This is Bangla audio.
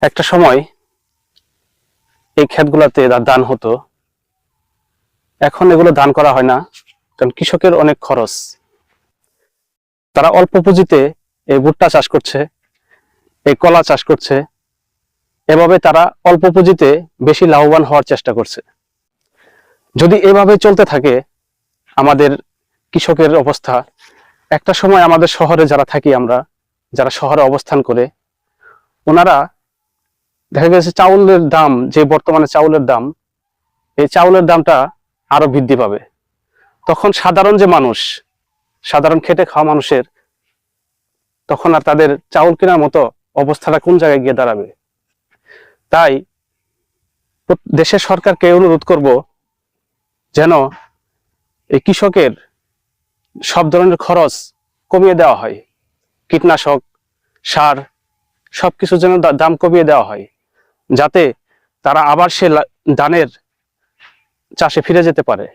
একটা সময় এই ক্ষেতগুলোতে ধান হতো, এখন এগুলো ধান করা হয় না, কারণ কৃষকের অনেক খরচ। তারা অল্প পুঁজিতে এই ভুট্টা চাষ করছে, এই কলা চাষ করছে, এভাবে তারা অল্প পুঁজিতে বেশি লাভবান হওয়ার চেষ্টা করছে। যদি এভাবে চলতে থাকে আমাদের কৃষকের অবস্থা, একটা সময় আমাদের শহরে যারা থাকি, আমরা যারা শহরে অবস্থান করে, ওনারা দেখা গেছে চাউলের দাম, যে বর্তমানে চাউলের দাম, এই চাউলের দামটা আরো বৃদ্ধি পাবে। তখন সাধারণ যে মানুষ, সাধারণ খেটে খাওয়া মানুষের তখন আর তাদের চাউল কেনার মতো অবস্থাটা কোন জায়গায় গিয়ে দাঁড়াবে। তাই দেশের সরকারকে অনুরোধ করব যেন এই কৃষকের সব ধরনের খরচ কমিয়ে দেওয়া হয়, কীটনাশক, সার সবকিছুর জন্য দাম কমিয়ে দেওয়া হয়, যাতে তারা আবার সে ধানের চাষে ফিরে যেতে পারে।